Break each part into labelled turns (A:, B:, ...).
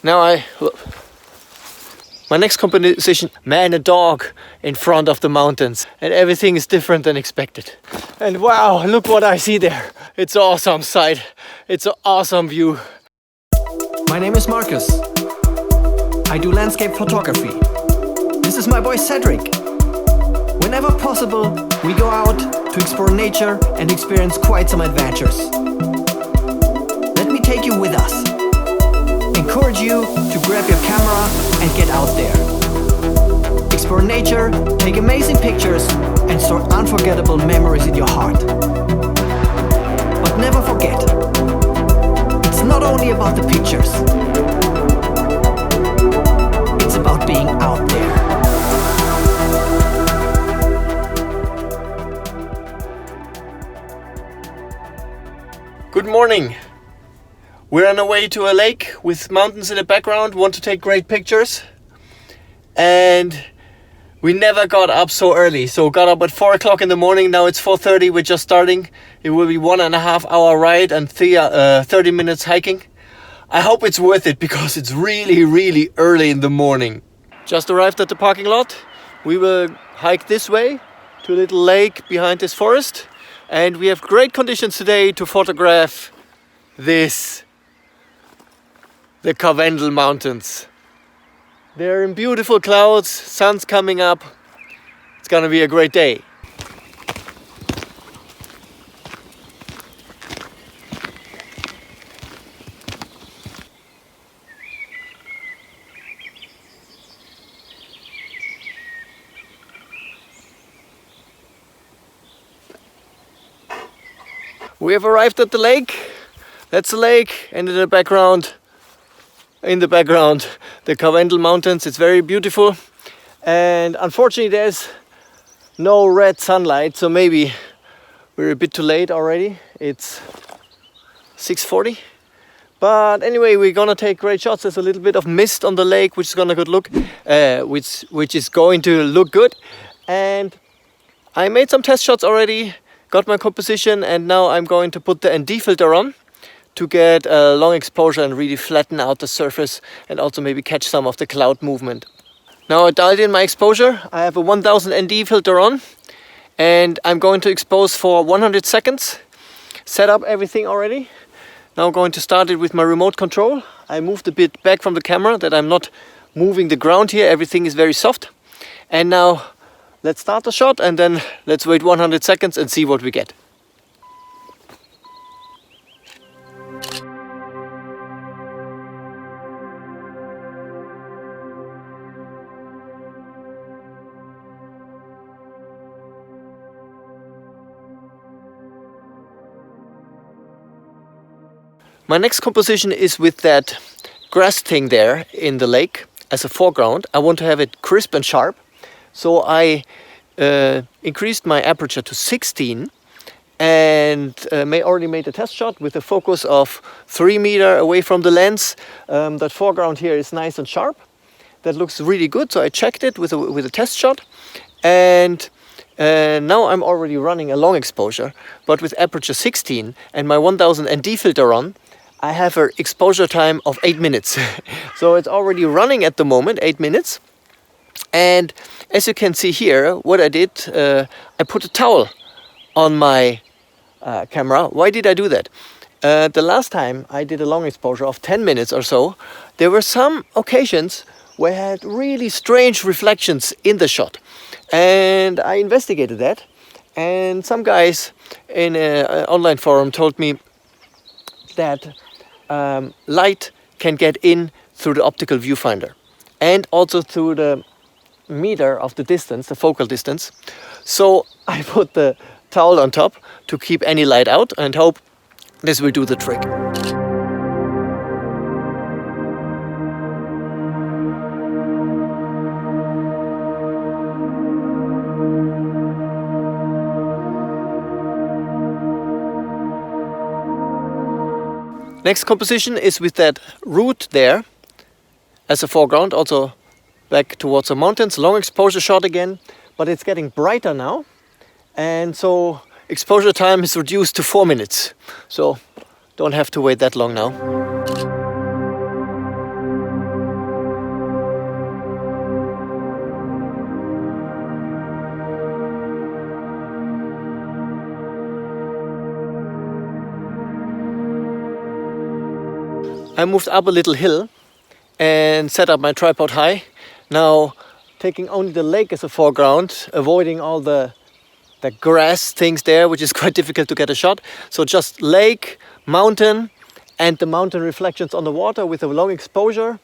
A: My next composition, man and dog in front of the mountains, and everything is different than expected. And wow, look what I see there. It's an awesome sight. It's an awesome view.
B: My name is Marcus. I do landscape photography. This is my boy Cedric. Whenever possible, we go out to explore nature and experience quite some adventures. Let me take you with us. Encourage you to grab your camera and get out there. Explore nature, take amazing pictures, and store unforgettable memories in your heart. But never forget, it's not only about the pictures. It's about being out there.
A: Good morning. We're on our way to a lake with mountains in the background, want to take great pictures. And we never got up so early. So got up at 4 o'clock in the morning, now it's 4:30, we're just starting. It will be 1.5 hour ride and 30 minutes hiking. I hope it's worth it because it's really early in the morning. Just arrived at the parking lot. We will hike this way to a little lake behind this forest. And we have great conditions today to photograph the Karwendel mountains. They're in beautiful clouds, sun's coming up. It's gonna be a great day. We have arrived at the lake. That's the lake, and in the background, the Karwendel mountains. It's very beautiful, and unfortunately there's no red sunlight, so maybe we're a bit too late already. It's 6:40, but anyway, we're gonna take great shots. There's a little bit of mist on the lake, which is gonna which is going to look good. And I made some test shots already, got my composition, and now I'm going to put the ND filter on to get a long exposure and really flatten out the surface and also maybe catch some of the cloud movement. Now I dialed in my exposure. I have a 1000 ND filter on and I'm going to expose for 100 seconds. Set up everything already. Now I'm going to start it with my remote control. I moved a bit back from the camera that I'm not moving the ground here. Everything is very soft. And now let's start the shot and then let's wait 100 seconds and see what we get. My next composition is with that grass thing there in the lake as a foreground. I want to have it crisp and sharp. So I increased my aperture to 16 and already made a test shot with a focus of 3 meters away from the lens. That foreground here is nice and sharp. That looks really good. So I checked it with a test shot. And now I'm already running a long exposure, but with aperture 16 and my 1000 ND filter on, I have an exposure time of 8 minutes. So it's already running at the moment, 8 minutes. And as you can see here, what I did, I put a towel on my camera. Why did I do that? The last time I did a long exposure of 10 minutes or so, there were some occasions where I had really strange reflections in the shot. And I investigated that. And some guys in an online forum told me that light can get in through the optical viewfinder and also through the meter of the distance, the focal distance. So I put the towel on top to keep any light out and hope this will do the trick. Next composition is with that root there as a foreground, also back towards the mountains. Long exposure shot again, but it's getting brighter now. And so exposure time is reduced to 4 minutes. So don't have to wait that long now. I moved up a little hill and set up my tripod high. Now taking only the lake as a foreground, avoiding all the grass things there, which is quite difficult to get a shot. So just lake, mountain, and the mountain reflections on the water with a long exposure.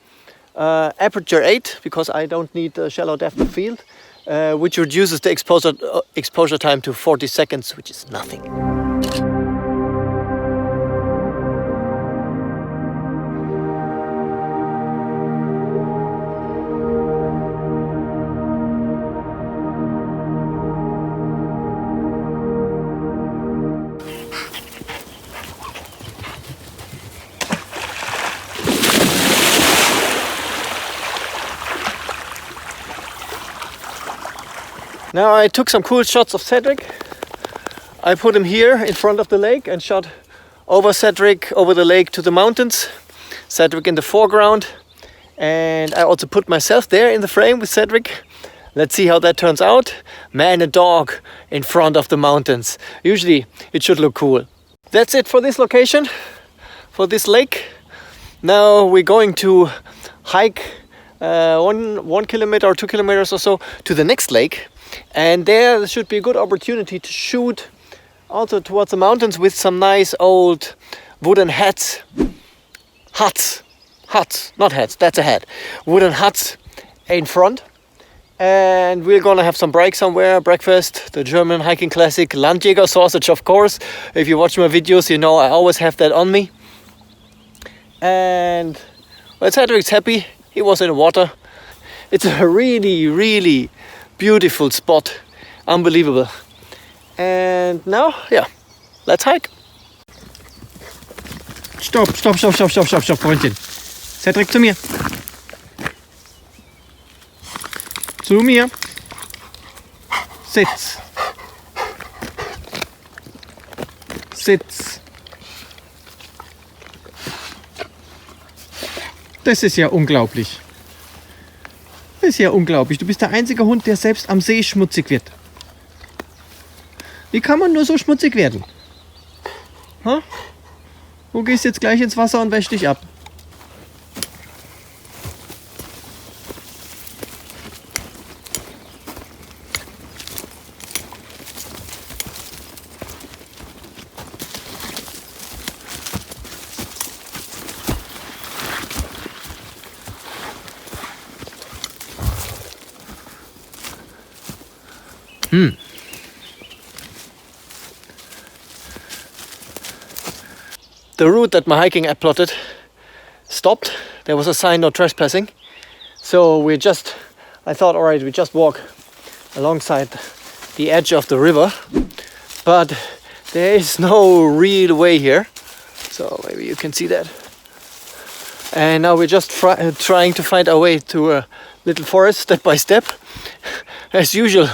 A: Aperture 8, because I don't need a shallow depth of field, which reduces the exposure time to 40 seconds, which is nothing. Now I took some cool shots of Cedric. I put him here in front of the lake and shot over Cedric, over the lake to the mountains. Cedric in the foreground. And I also put myself there in the frame with Cedric. Let's see how that turns out. Man and dog in front of the mountains. Usually it should look cool. That's it for this location, for this lake. Now we're going to hike 1 kilometer or 2 kilometers or so to the next lake. And there should be a good opportunity to shoot also towards the mountains with some nice old wooden huts, not hats, that's a hat, wooden huts in front. And we're gonna have some break somewhere, breakfast, the German hiking classic Landjäger sausage, of course. If you watch my videos, you know I always have that on me. And well, Cedric's happy, he was in the water. It's a really beautiful spot, unbelievable. And now, yeah, let's hike. Stopp, Freundchen. Cedric, zu mir. Zu mir. Sitz. Sitz. Das ist ja unglaublich. Das ist ja unglaublich. Du bist der einzige Hund, der selbst am See schmutzig wird. Wie kann man nur so schmutzig werden? Ha? Du gehst jetzt gleich ins Wasser und wäschst dich ab. The route that my hiking app plotted stopped. There was a sign, no trespassing. So I thought, all right, we just walk alongside the edge of the river. But there is no real way here. So maybe you can see that. And now we're just trying to find our way to a little forest step by step. As usual,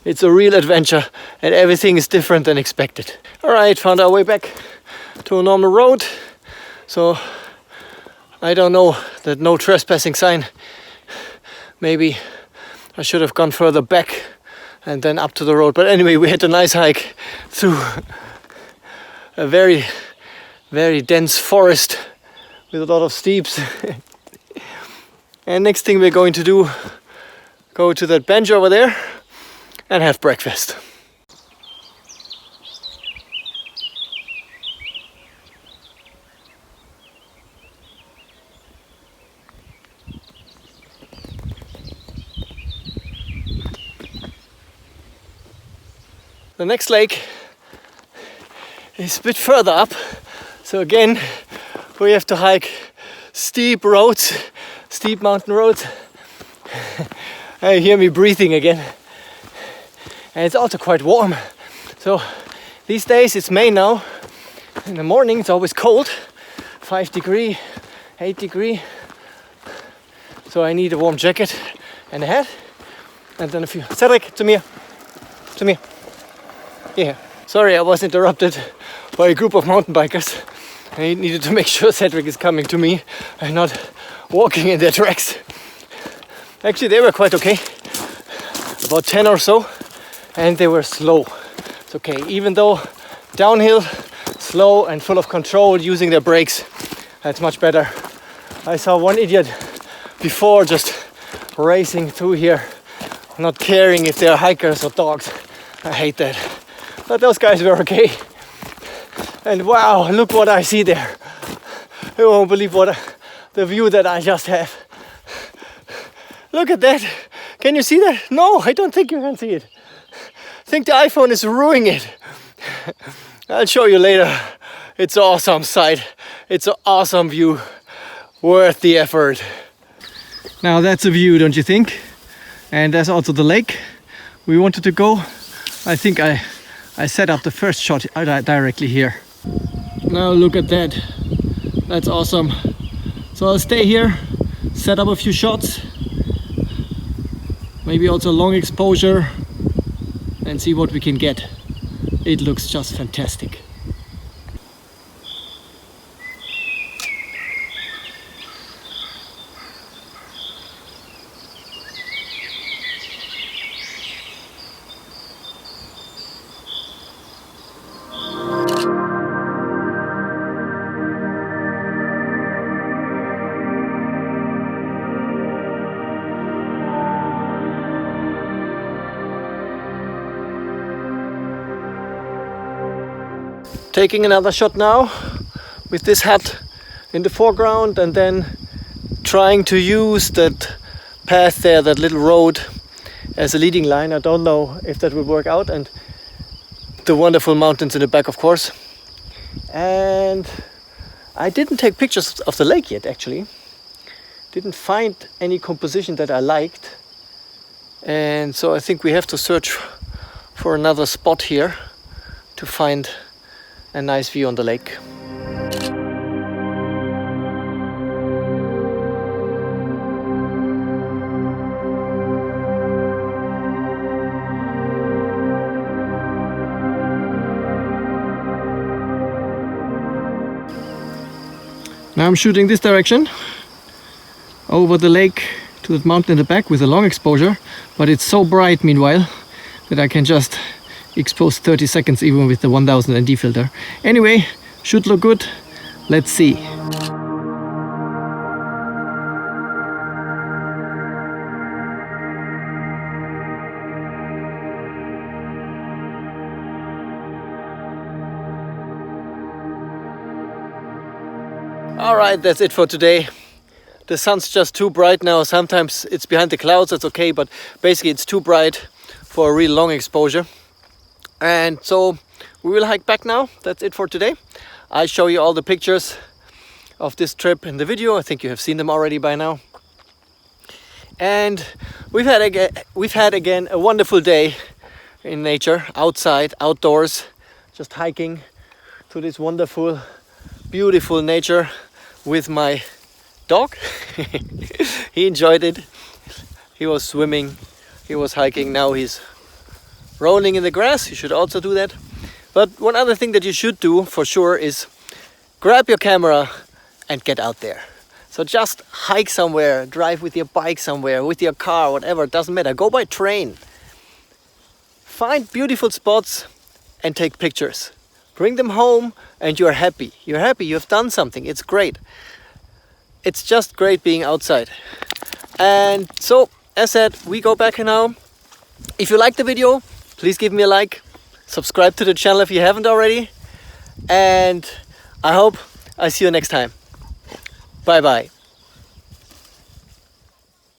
A: it's a real adventure and everything is different than expected. All right, found our way back to a normal road. So I don't know, that no trespassing sign. Maybe I should have gone further back and then up to the road. But anyway, we had a nice hike through a very dense forest with a lot of steeps. And next thing we're going to do, go to that bench over there and have breakfast. The next lake is a bit further up, so again we have to hike steep roads, steep mountain roads. You hear me breathing again, and it's also quite warm. So these days, it's May now, in the morning it's always cold, 5 degrees, 8 degrees. So I need a warm jacket and a hat, and then a few. Cedric, to me. Yeah, sorry I was interrupted by a group of mountain bikers. I needed to make sure Cedric is coming to me and not walking in their tracks. Actually, they were quite okay, about 10 or so, and they were slow. It's okay, even though downhill, slow and full of control, using their brakes, that's much better I saw one idiot before just racing through here, not caring if they're hikers or dogs. I hate that. But those guys were okay. And wow, look what I see there. You won't believe the view that I just have. Look at that. Can you see that? No, I don't think you can see it. I think the iPhone is ruining it. I'll show you later. It's an awesome sight. It's an awesome view. Worth the effort. Now that's a view, don't you think? And there's also the lake we wanted to go. I think I set up the first shot directly here. Now look at that. That's awesome. So I'll stay here, set up a few shots, maybe also long exposure, and see what we can get. It looks just fantastic. Taking another shot now with this hut in the foreground, and then trying to use that path there, that little road, as a leading line. I don't know if that will work out, and the wonderful mountains in the back, of course. And I didn't take pictures of the lake yet, actually. Didn't find any composition that I liked, and so I think we have to search for another spot here to find a nice view on the lake. Now I'm shooting this direction over the lake to the mountain in the back with a long exposure, but it's so bright meanwhile that I can just expose 30 seconds even with the 1000 ND filter. Anyway, should look good. Let's see. Alright, that's it for today. The sun's just too bright now. Sometimes it's behind the clouds, that's okay, but basically it's too bright for a real long exposure. And so we will hike back now. That's it for today. I'll show you all the pictures of this trip in the video. I think you have seen them already by now. And we've had again a wonderful day in nature, outside, outdoors, just hiking through this wonderful, beautiful nature with my dog. He enjoyed it. He was swimming, he was hiking, now he's rolling in the grass. You should also do that. But one other thing that you should do for sure is grab your camera and get out there. So just hike somewhere, drive with your bike somewhere, with your car, whatever, it doesn't matter. Go by train. Find beautiful spots and take pictures. Bring them home and you're happy. You're happy, you've done something. It's great. It's just great being outside. And so, as said, we go back now. If you like the video, please give me a like. Subscribe to the channel if you haven't already. And I hope I see you next time. Bye bye.